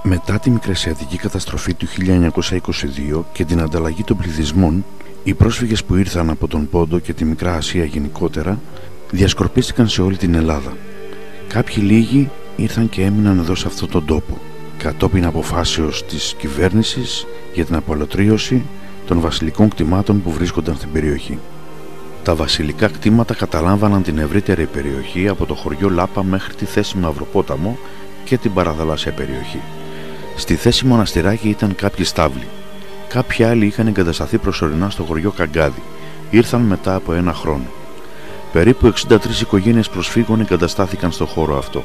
Μετά τη μικρασιατική καταστροφή του 1922 και την ανταλλαγή των πληθυσμών, οι πρόσφυγες που ήρθαν από τον Πόντο και τη Μικρά Ασία γενικότερα διασκορπίστηκαν σε όλη την Ελλάδα. Κάποιοι λίγοι ήρθαν και έμειναν εδώ σε αυτόν τον τόπο, κατόπιν αποφάσεως της κυβέρνησης για την απολωτρίωση των βασιλικών κτημάτων που βρίσκονταν στην περιοχή. Τα βασιλικά κτήματα καταλάμβαναν την ευρύτερη περιοχή από το χωριό Λάπα μέχρι τη θέση Μαυροπόταμο και την παραθαλάσσια περιοχή. Στη θέση Μοναστηράκι ήταν κάποιοι στάβλοι. Κάποιοι άλλοι είχαν εγκατασταθεί προσωρινά στο χωριό Καγκάδι. Ήρθαν μετά από ένα χρόνο. Περίπου 63 οικογένειες προσφύγων εγκαταστάθηκαν στο χώρο αυτό.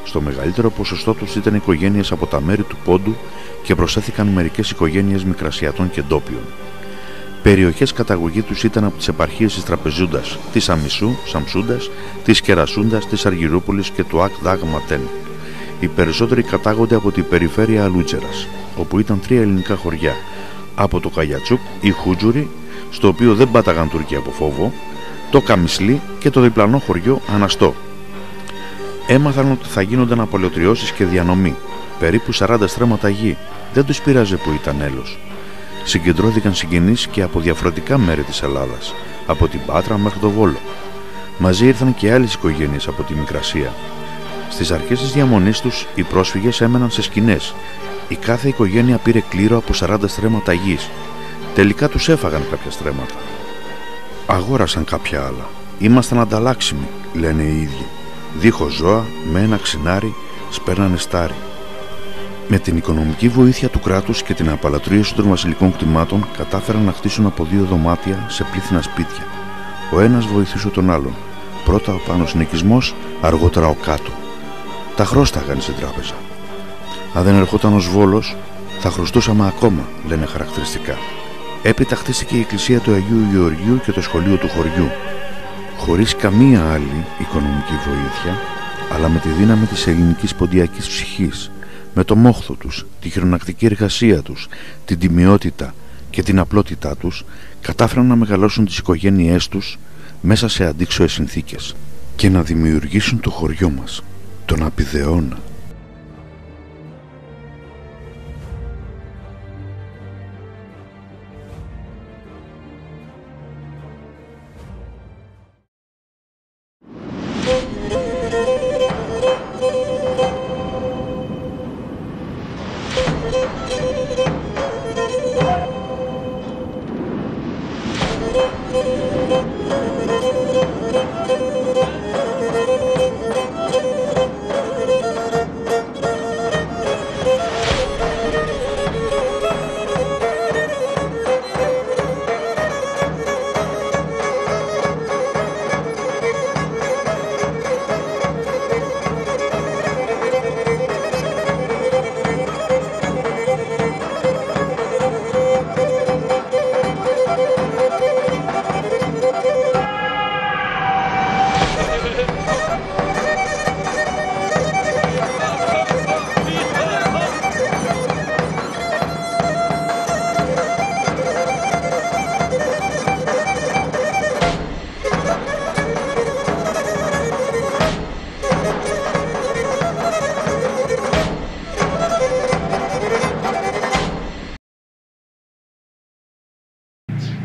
Στο μεγαλύτερο ποσοστό τους ήταν οικογένειες από τα μέρη του Πόντου και προσθέθηκαν μερικές οικογένειες Μικρασιατών και ντόπιων. Περιοχές καταγωγή τους ήταν από τις επαρχίες της Τραπεζούντας, της Αμισού, Σαμσούντας, της Κερασούντας, της Αργυρούπολης και του Ακ Δάγματεν. Οι περισσότεροι κατάγονται από την περιφέρεια Αλούτσερας, όπου ήταν 3 ελληνικά χωριά, από το Καγιατσούκ ή Χούτζουρι, στο οποίο δεν πάταγαν Τούρκοι από φόβο, το Καμισλί και το διπλανό χωριό Αναστό. Έμαθαν ότι θα γίνονταν απολωτριώσεις και διανομή, περίπου 40 στρέμματα γη, δεν τους πείραζε που ήταν έλος. Συγκεντρώθηκαν συγγενείς και από διαφορετικά μέρη της Ελλάδας, από την Πάτρα μέχρι το Βόλο. Μαζί ήρθαν και άλλες οικογένειες από τη Μικρασία. Στις αρχές της διαμονής τους, οι πρόσφυγες έμεναν σε σκηνές. Η κάθε οικογένεια πήρε κλήρο από 40 στρέμματα γης. Τελικά τους έφαγαν κάποια στρέμματα. Αγόρασαν κάποια άλλα. Ήμασταν ανταλλάξιμοι, λένε οι ίδιοι. Δίχως ζώα, με ένα ξινάρι, σπέρνανε στάρι. Με την οικονομική βοήθεια του κράτους και την απαλωτρίωση των βασιλικών κτημάτων, κατάφεραν να χτίσουν από 2 δωμάτια σε πλήθυνα σπίτια. Ο ένας βοηθούσε τον άλλον. Πρώτα ο πάνω συνοικισμός, αργότερα ο κάτω. Τα χρώσταγαν στην τράπεζα. Αν δεν ερχόταν ο Βόλος, θα χρωστούσαμε ακόμα, λένε χαρακτηριστικά. Έπειτα χτίστηκε η εκκλησία του Αγίου Γεωργίου και το σχολείο του χωριού. Χωρίς καμία άλλη οικονομική βοήθεια, αλλά με τη δύναμη της ελληνικής ποντιακής ψυχής, με το μόχθο τους, τη χειρονακτική εργασία τους, την τιμιότητα και την απλότητά τους, κατάφεραν να μεγαλώσουν τις οικογένειές τους μέσα σε αντίξωες συνθήκες και να δημιουργήσουν το χωριό μας, τον Απιδεώνα.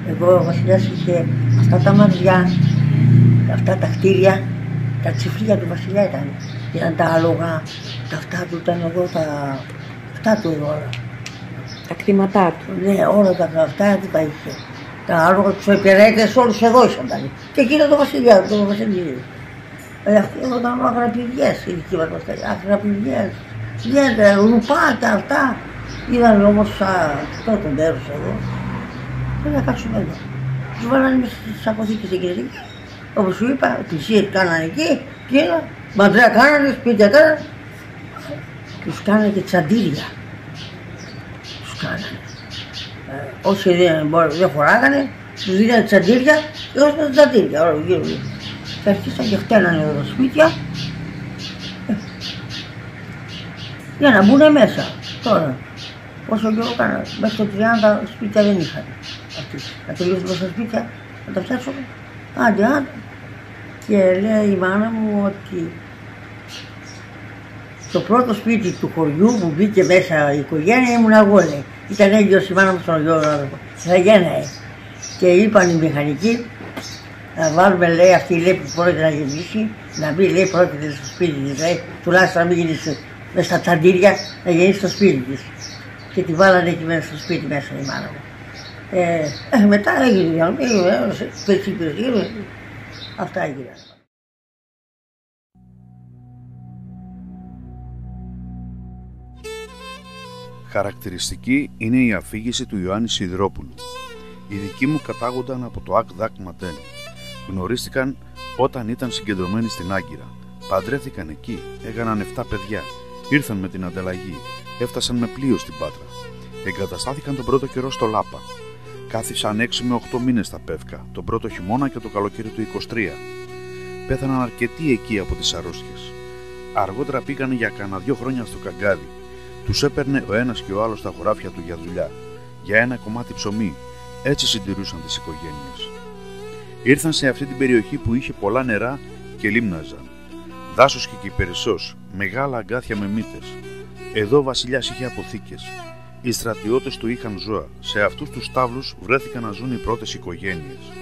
Εδώ ο βασιλιάς είχε αυτά τα μαριά, αυτά τα κτίρια, τα τσιφλία του βασιλιά ήταν τα άλογα, τα αυτά του ήταν εδώ, αυτά του εδώ όλα. Τα κτήματά του. Ναι, όλα τα αυτά του τα είχε. Τα άλογα τους υπηρέτες όλους εδώ ήσαν. Και εκεί ήταν το βασιλιά, το βασιλείο. Αυτοί εδώ ήταν αγραπηδιές, οι δικοί μας αγραπηδιές. Ιδιαίτερα ρουπάκια αυτά. Είδαν όμως αυτό το μέρος εδώ. Πρέπει να κάτσουμε εδώ. Τους βάλανε μέσα στις αποθήκες εκεί. Όπως σου είπα, εκκλησίες κάνανε εκεί, πήγαιναν, μαντρέα κάνανε, σπίτια κάνανε. Τους κάνανε και τσαντήρια. Τους κάνανε. Όσοι δεν χωράγανε, τους δίνανε τσαντήρια και όσοι τα τσαντήρια, όλο γύρω. Και αρχίσαν και χτένανε εδώ τα σπίτια για να μπουν μέσα. Τώρα, πόσο καιρό κάνανε, μέσα στο 30 σπίτια δεν είχαν. Να τελειώσουμε στα σπίτια, να τα φτιάξουμε. Άντε. Και λέει η μάνα μου ότι Το πρώτο σπίτι του χωριού που μπήκε μέσα η οικογένεια ήμουν εγώ, λέει. Ήταν έγκυος η μάνα μου στον γιο, θα γένναε. Και είπαν οι μηχανικοί, να βάλουμε, λέει, αυτή λέει, που πρόκειται να γεννήσει, να μπει, λέει, πρόκειται στο σπίτι της, λέει, τουλάχιστον να μην γεννήσει μέσα στα τσαντήρια, να γεννήσει στο σπίτι της. Και τη βάλανε εκεί μέσα στο σπίτι μέσα η μάνα μου. Μετά έγινε διαλογή, αυτά έγιναν. Χαρακτηριστική είναι η αφήγηση του Ιωάννη Σιδηρόπουλου. Οι δικοί μου κατάγονταν από το ΑΚ-ΔΑΚ Ματένι. Γνωρίστηκαν όταν ήταν συγκεντρωμένοι στην Άγκυρα. Παντρέθηκαν εκεί, έκαναν 7 παιδιά. Ήρθαν με την ανταλλαγή. Έφτασαν με πλοίο στην Πάτρα. Εγκαταστάθηκαν τον πρώτο καιρό στο Λάπα. Κάθισαν 6 με 8 μήνες στα Πεύκα, τον πρώτο χειμώνα και το καλοκαίρι του 23. Πέθαναν αρκετοί εκεί από τις αρρώστιες. Αργότερα πήγαν για κανένα 2 χρόνια στο Καγκάδι. Τους έπαιρνε ο ένας και ο άλλος στα χωράφια του για δουλειά, για ένα κομμάτι ψωμί. Έτσι συντηρούσαν τις οικογένειες. Ήρθαν σε αυτή την περιοχή που είχε πολλά νερά και λίμναζαν. Δάσος και κυπερισσός, μεγάλα αγκάθια με μύτες. Εδώ ο βασιλιάς είχε αποθήκες. Οι στρατιώτες του είχαν ζώα. Σε αυτούς τους στάβλους βρέθηκαν να ζουν οι πρώτες οικογένειες.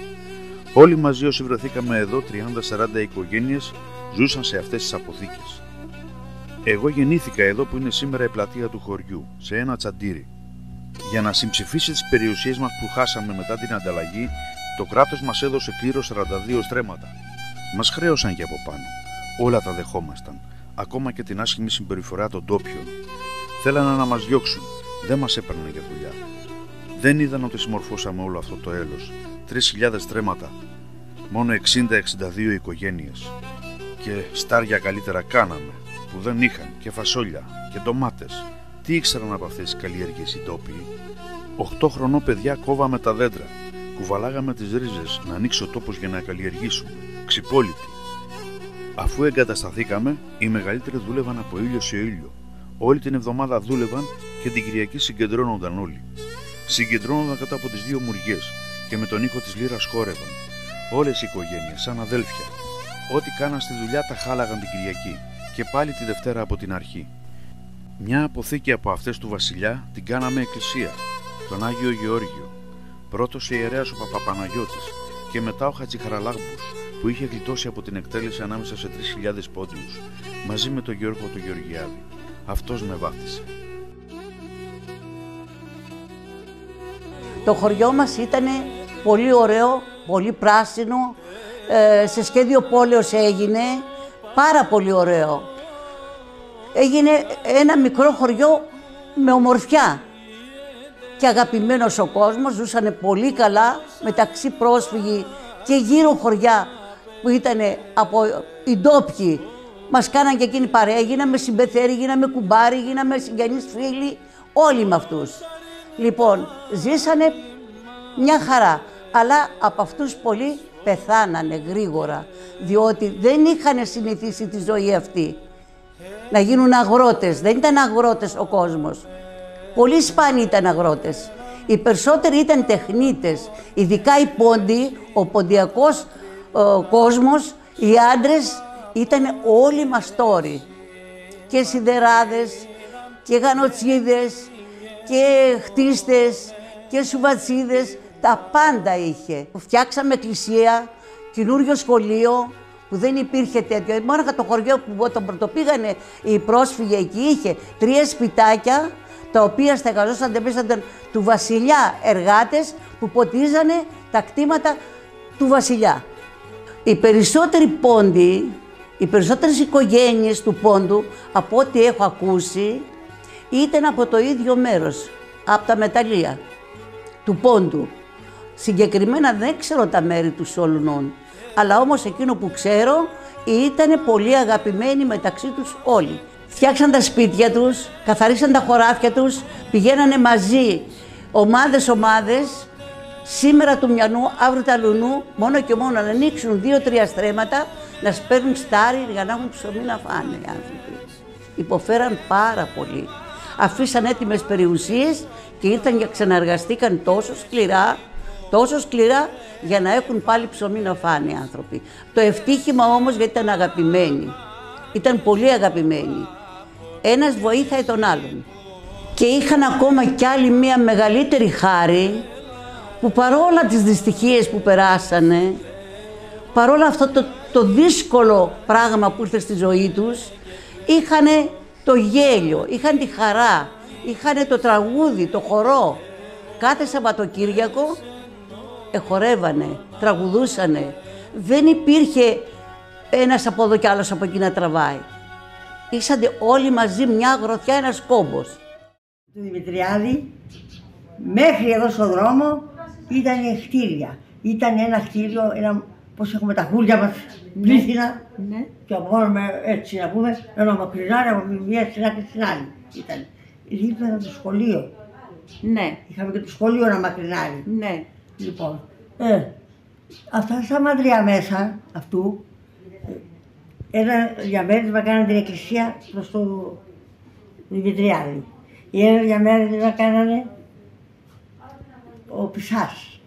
Όλοι μαζί όσοι βρεθήκαμε εδώ, 30-40 οικογένειες, ζούσαν σε αυτές τις αποθήκες. Εγώ γεννήθηκα εδώ που είναι σήμερα η πλατεία του χωριού, σε ένα τσαντήρι. Για να συμψηφίσει τις περιουσίες μας που χάσαμε μετά την ανταλλαγή, το κράτος μας έδωσε κλήρως 42 στρέμματα. Μας χρέωσαν και από πάνω. Όλα τα δεχόμασταν, ακόμα και την άσχημη συμπεριφορά των ντόπιων. Θέλανε να μας διώξουν, δεν μας έπαιρναν για δουλειά. Δεν είδαν ότι συμμορφώσαμε όλο αυτό το έλος. 3.000 στρέμματα, μόνο 60-62 οικογένειες. Και στάρια καλύτερα κάναμε, που δεν είχαν, και φασόλια και ντομάτες. Τι ήξεραν από αυτές τις καλλιέργειες οι ντόπιοι? 8 χρονό παιδιά κόβαμε τα δέντρα, κουβαλάγαμε τις ρίζες να ανοίξει ο τόπος για να καλλιεργήσουμε, ξυπόλυτοι. Αφού εγκατασταθήκαμε, οι μεγαλύτεροι δούλευαν από ήλιο σε ήλιο. Όλη την εβδομάδα δούλευαν και την Κυριακή συγκεντρώνονταν όλοι. Συγκεντρώνονταν κάτω από τις 2 μουριές και με τον ήχο της λύρας χόρευαν. Όλες οι οικογένειες, σαν αδέλφια. Ό,τι κάναν στη δουλειά τα χάλαγαν την Κυριακή και πάλι τη Δευτέρα από την αρχή. Μια αποθήκη από αυτές του βασιλιά την κάναμε εκκλησία, τον Άγιο Γεώργιο. Πρώτος ο ιερέας ο Παπαπαναγιώτης και μετά ο Χατζηχαραλάμπους, που είχε γλιτώσει από την εκτέλεση ανάμεσα σε 3.000 πόντιους, μαζί με τον Γιώργο του Γεωργιάδη. Αυτός με βάφτισε. Το χωριό μας ήταν πολύ ωραίο, πολύ πράσινο, σε σχέδιο πόλεως έγινε, πάρα πολύ ωραίο. Έγινε ένα μικρό χωριό με ομορφιά και αγαπημένος ο κόσμος, ζούσανε πολύ καλά μεταξύ πρόσφυγοι και γύρω χωριά που ήταν από οι ντόπιοι. Μας κάναν και εκείνη παρέα, γίναμε συμπεθέροι, γίναμε κουμπάροι, γίναμε συγγενείς φίλοι, όλοι με αυτούς. Λοιπόν, ζήσανε μια χαρά, αλλά από αυτούς πολλοί πεθάνανε γρήγορα, διότι δεν είχαν συνηθίσει τη ζωή αυτή. Να γίνουν αγρότες, δεν ήταν αγρότες ο κόσμος. Πολύ σπάνιοι ήταν αγρότες. Οι περισσότεροι ήταν τεχνίτες, ειδικά οι πόντιοι, ο ποντιακός κόσμος, οι άντρες ήταν όλοι μαστόροι. Και σιδεράδες, και γανοτσίδες, και χτίστες, και σουβατσίδες, τα πάντα είχε. Φτιάξαμε εκκλησία, καινούριο σχολείο, που δεν υπήρχε τέτοιο. Μόνο το χωριό που όταν πρωτοπήγανε οι πρόσφυγοι εκεί είχε 3 σπιτάκια, τα οποία στεγαζόσαν μέσα του βασιλιά εργάτες που ποτίζανε τα κτήματα του βασιλιά. Οι περισσότεροι πόντοι, οι περισσότερες οικογένειες του πόντου, από ό,τι έχω ακούσει, ήταν από το ίδιο μέρος, από τα μεταλλεία του πόντου. Συγκεκριμένα δεν ξέρω τα μέρη του Σολουνών, αλλά όμως εκείνο που ξέρω ήταν πολύ αγαπημένοι μεταξύ τους όλοι. Φτιάξαν τα σπίτια τους, καθαρίσαν τα χωράφια τους, πηγαίνανε μαζί ομάδες, σήμερα του μιανού, αύριο τα λουνού, μόνο και μόνο να ανοίξουν 2-3 στρέμματα, να σπέρνουν στάρι για να έχουν ψωμί να φάνε οι άνθρωποι. Υποφέραν πάρα πολύ. Αφήσαν έτοιμες περιουσίες και ήρθαν και ξαναεργαστήκαν τόσο σκληρά για να έχουν πάλι ψωμί να φάνε οι άνθρωποι. Το ευτύχημα όμως, γιατί ήταν αγαπημένοι, ήταν πολύ αγαπημένοι. ένας βοήθαε τον άλλον. Και είχαν ακόμα κι άλλη μία μεγαλύτερη χάρη, που παρόλα τις δυστυχίες που περάσανε, παρόλα αυτό το δύσκολο πράγμα που ήρθε στη ζωή τους, είχαν το γέλιο, είχαν τη χαρά, είχαν το τραγούδι, το χορό. Κάθε Σαββατοκύριακο χορεύανε, τραγουδούσανε. Δεν υπήρχε ένας από εδώ κι άλλος από εκεί να τραβάει. Ήσαντε όλοι μαζί μια γροθιά, ένας κόμπος. Του Δημητριάδη, μέχρι εδώ στον δρόμο ήταν κτίρια. Ήταν ένα κτίριο, πώς έχουμε τα χούλια μας, πλήθυνα. Ναι. Και από μόνο έτσι να πούμε, ένα μακρινάρι από μια στην άκρη στην άλλη. Ήταν. Ήταν το σχολείο. Ναι. Είχαμε και το σχολείο ένα μακρινάρι. Ναι. Λοιπόν, αυτά στα μαντριά μέσα αυτού, ένα διαμέρισμα κάνανε την εκκλησία προς το Δημητριάδη. Ένα διαμέρισμα κάνανε ο Πισάς.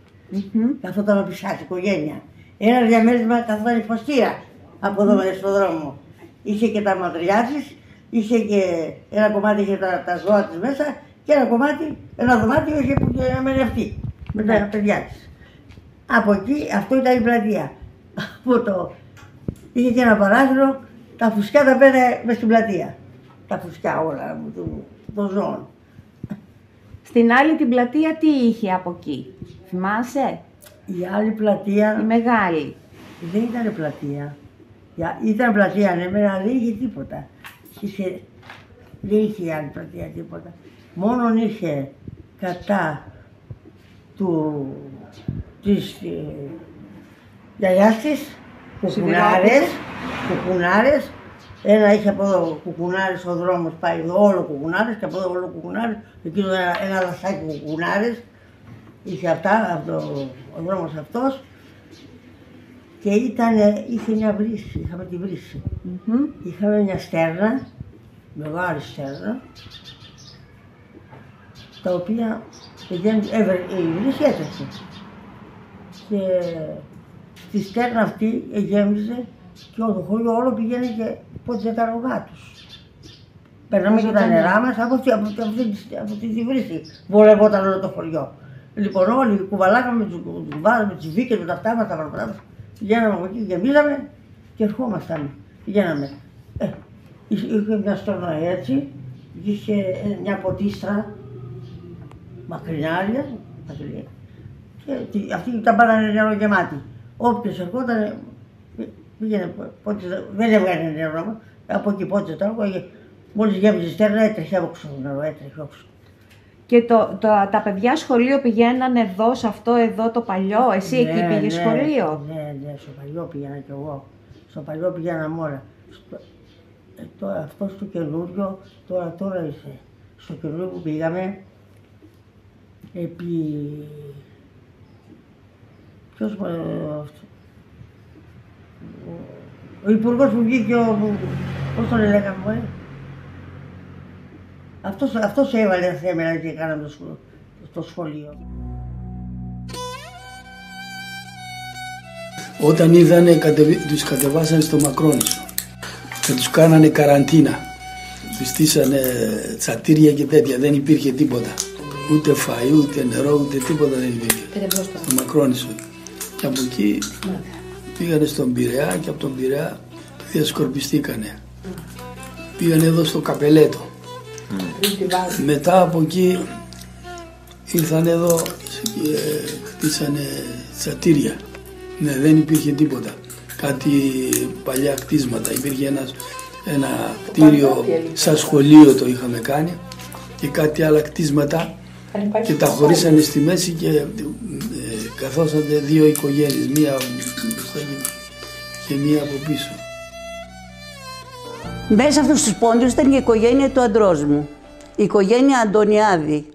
Καθόταν ο Πισάς, η οικογένεια. Ένα διαμέρισμα καθόταν η Φωστήρα από εδώ μέσα στον δρόμο. Είχε και τα μαντριά της, είχε και ένα κομμάτι είχε τα ζώα της μέσα και ένα δωμάτιο είχε που έμενε αυτή με τα παιδιά της. Από εκεί, αυτό ήταν η πλατεία. Είχε και ένα παράθυρο, τα φουσκιά τα πήρε μες στην πλατεία. Τα φουσκιά όλα των ζώων. Στην άλλη την πλατεία τι είχε από εκεί, θυμάσαι? Η άλλη πλατεία Η μεγάλη. δεν ήταν πλατεία. Ήταν πλατεία, ναι, αλλά δεν είχε τίποτα. Δεν είχε η άλλη πλατεία τίποτα. Μόνον είχε κατά της γιαγιάς της κουκουνάρες. Ένα είχε από εδώ κουκουνάρες, ο δρόμος πάει εδώ όλο κουκουνάρες και από εδώ όλο κουκουνάρες. Εκείνο ένα δασάκι κουκουνάρες. Είχε αυτά, ο δρόμος αυτός. Και είχε μια βρύση, είχαμε τη βρύση. Είχαμε μια στέρνα, μεγάλη στέρνα, τα οποία η βρύση έτρεχε. Και στη στέρνα αυτή γέμιζε και το χωριό όλο πηγαίνει και πότιζε τα ρογά τους. Περνάμε και τα νερά μας από αυτή τη βρύση. Βολευόταν όλο το χωριό. Λοιπόν, όλοι κουβαλάγαμε με τις βίκες, με τα αυτά μας, τα παραπράγματα μας. Πηγαίναμε από εκεί, γεμίζαμε και ερχόμασταν. Πηγαίναμε. Είχε μια στρώνα έτσι, είχε μια ποτίστρα μακρινάρια, και αυτή τα πάρανε νερό γεμάτη. Όποιος ερχόταν, πήγαινε, δεν έβγανε νερό, από εκεί πότιζε το έργο, μόλις γέμιζε στέρνα έτρεχε όξω το νερό, έτρεχε όξω. Και τα παιδιά σχολείο πηγαίνανε εδώ, σε αυτό εδώ το παλιό, εσύ εκεί πήγες σχολείο? Ναι, στο παλιό πήγαινα κι εγώ. Στο παλιό πήγαιναμε όλα. Αυτό στο καινούριο, τώρα ήρθε. Στο καινούριο που πήγαμε, ποιος ο υπουργός που βγήκε, πώς τον λέγαμε, αυτός έβαλε θέμελα και κάναμε στο σχολείο. Όταν είδανε, τους κατεβάσανε στο Μακρόνισσο και τους κάνανε καραντίνα. Τους στήσανε τσατήρια και τέτοια, δεν υπήρχε τίποτα. Ούτε φαΐ, ούτε νερό, ούτε τίποτα δεν υπήρχε. Στο Μακρόνισσο. Και από εκεί πήγανε στον Πειραιά και από τον Πειραιά διασκορπιστήκανε. Πήγανε εδώ στο Καπελέτο. Μετά από εκεί ήρθαν εδώ και χτίσανε τσατήρια. Ναι, δεν υπήρχε τίποτα. Κάτι παλιά κτίσματα. Υπήρχε ένα κτίριο σαν σχολείο, το είχαμε κάνει, και κάτι άλλα κτίσματα και τα χωρίσανε στη μέση και καθόσανε δύο οικογένειες, μία μπροστά και μία από πίσω. Μέσα αυτούς τους πόντους ήταν η οικογένεια του αντρός μου. Η οικογένεια Αντωνιάδη,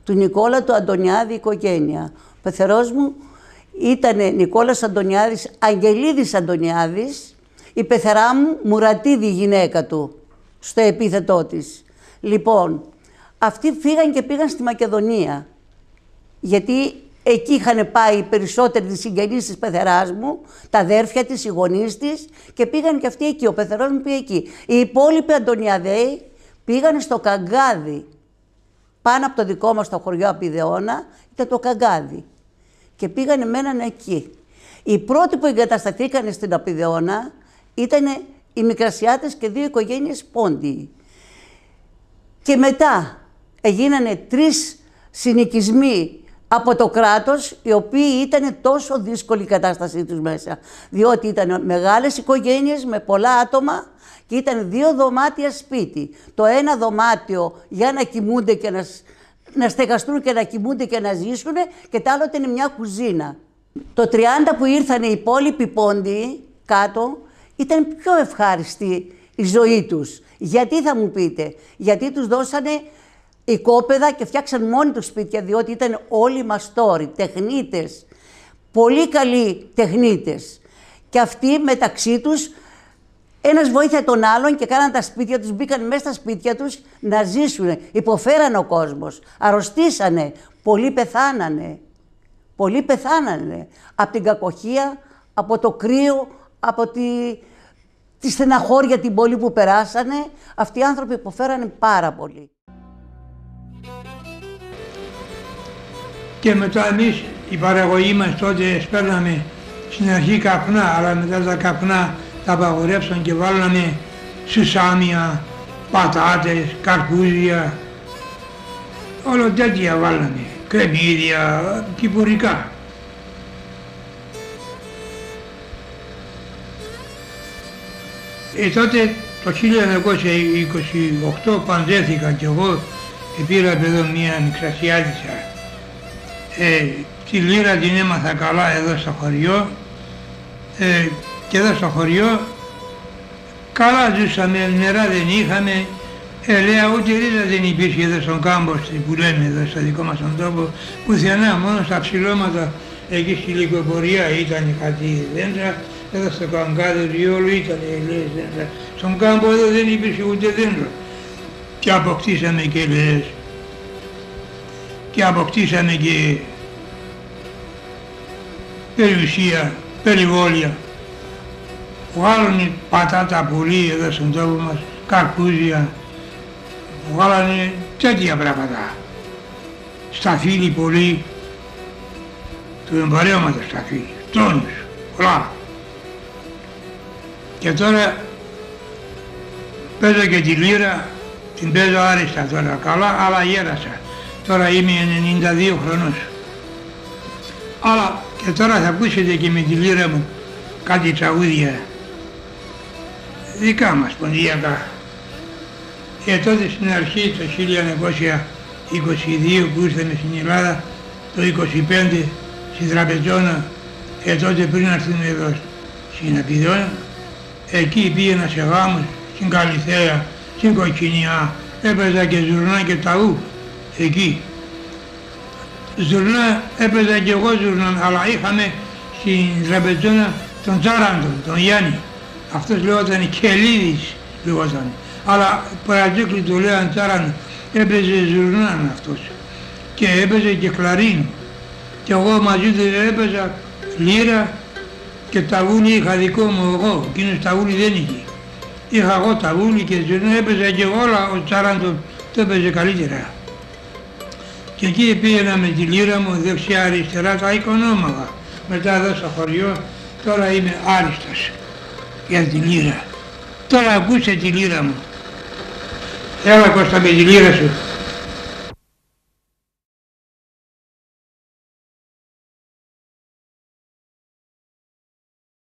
του Νικόλα του Αντωνιάδη οικογένεια. Ο πεθερός μου ήταν Νικόλας Αντωνιάδης, Αγγελίδης Αντωνιάδης, η πεθερά μου Μουρατίδη, η γυναίκα του, στο επίθετό της. Λοιπόν, αυτοί φύγαν και πήγαν στη Μακεδονία, γιατί εκεί είχαν πάει οι περισσότεροι της συγγενείς της πεθεράς μου, τα αδέρφια της, οι γονείς της, και πήγαν και αυτοί εκεί. Ο πεθερός μου πήγε εκεί. Οι υπόλοιποι Αντωνιαδέοι Πήγανε στο Καγκάδι, πάνω από το δικό μας το χωριό Απιδεώνα, ήταν το Καγκάδι. Και πήγανε, μένανε εκεί. Οι πρώτοι που εγκατασταθήκανε στην Απιδεώνα ήταν οι Μικρασιάτες και 2 οικογένειες Πόντιοι. Και μετά έγινανε 3 συνοικισμοί από το κράτος, οι οποίοι ήταν τόσο δύσκολη η κατάστασή τους μέσα. Διότι ήταν μεγάλες οικογένειες με πολλά άτομα και ήταν 2 δωμάτια σπίτι. Το ένα δωμάτιο για να κοιμούνται και να στεγαστούν και να κοιμούνται και να ζήσουν, και το άλλο ήταν μια κουζίνα. Το 30 που ήρθαν οι υπόλοιποι Πόντιοι κάτω, ήταν πιο ευχάριστη η ζωή τους. Γιατί θα μου πείτε? Γιατί τους δώσανε οικόπεδα και φτιάξαν μόνοι τους σπίτια, διότι ήταν όλοι μαστόροι, τεχνίτες, πολύ καλοί τεχνίτες. Και αυτοί μεταξύ τους, ένας βοήθησε τον άλλον και κάναν τα σπίτια τους, μπήκαν μέσα στα σπίτια τους να ζήσουν. Υποφέρανε ο κόσμος, αρρωστήσανε, πολλοί πεθάνανε. Πολλοί πεθάνανε από την κακοχία, από το κρύο, από τη στεναχώρια την πόλη που περάσανε. Αυτοί οι άνθρωποι υποφέρανε πάρα πολύ. Και μετά εμείς, η παραγωγή μας τότε σπέρναμε στην αρχή καπνά, αλλά μετά τα καπνά τα απαγορεύσαν και βάλαμε σουσάμια, πατάτες, καρπούζια, όλο τέτοια βάλαμε, κρεμμύδια, κυπουρικά. Τότε το 1928 παντρεύτηκα κι εγώ και πήρα εδώ μία Μικρασιάτισσα. Τη λύρα την έμαθα καλά εδώ στο χωριό και εδώ στο χωριό καλά ζούσαμε, νερά δεν είχαμε, ελαία ούτε ρίζα δεν υπήρχε εδώ στον κάμπο που λέμε εδώ στο δικό μας τον τόπο, πουθενά, μόνο στα ψηλώματα εκεί στη Λυκοπορία ήταν κάτι δέντρα, εδώ στο Καγκάδι όλο ήταν ελαιές δέντρα, στον κάμπο εδώ δεν υπήρχε ούτε δέντρο και αποκτήσαμε και ελαιές. Και αποκτήσαμε και περιουσία, περιβόλια. Βγάλανε πατάτα πολύ εδώ στον τόπο μας, καρπούζια, βγάλανε τέτοια πράγματα. Σταφύλι πολύ, του εμπορεύματος σταφύλι, τόνους, πολλά. Και τώρα παίζω και τη λύρα, την παίζω άριστα τώρα καλά, αλλά γέρασα. Τώρα είμαι 92 χρονών. Αλλά και τώρα θα ακούσετε και με τη λύρα μου κάτι τραγούδια δικά μας, ποντιακά. Και τότε στην αρχή, το 1922 που ήρθαμε στην Ελλάδα, το 1925 στην Τραπεζόνα, και τότε πριν έρθουμε εδώ στην Απιδεώνα, εκεί πήγαινα σε γάμους, στην Καλυθέα, στην Κοκκινιά, έπαιζα και ζουρνά και ταού. Εκεί. Ζουρνά έπαιζα και εγώ ζουρνά, αλλά είχαμε στην Τραπεζόνα τον Τσάραντο, τον Γιάννη. Αυτός λεγόταν Κελίδης, λεγόταν. Αλλά παρατζούκλι του λέγαν Τσάραντο, έπαιζε ζουρνά αυτός. Και έπαιζε και κλαρίνο. Και εγώ μαζί του έπαιζα λύρα και ταβούλι είχα δικό μου εγώ, εκείνος ταβούλι δεν είχε. Είχα εγώ ταβούλι και ζουρνά, έπαιζα και εγώ, αλλά ο Τσάραντο το έπαιζε καλύτερα. Και εκεί πήγαινα με τη λύρα μου δεξιά-αριστερά τα οικονόμαγα. Μετά εδώ στο χωριό, τώρα είμαι άριστος για τη λύρα. Τώρα ακούσε τη λύρα μου. Έλα Κώστα με τη λύρα σου.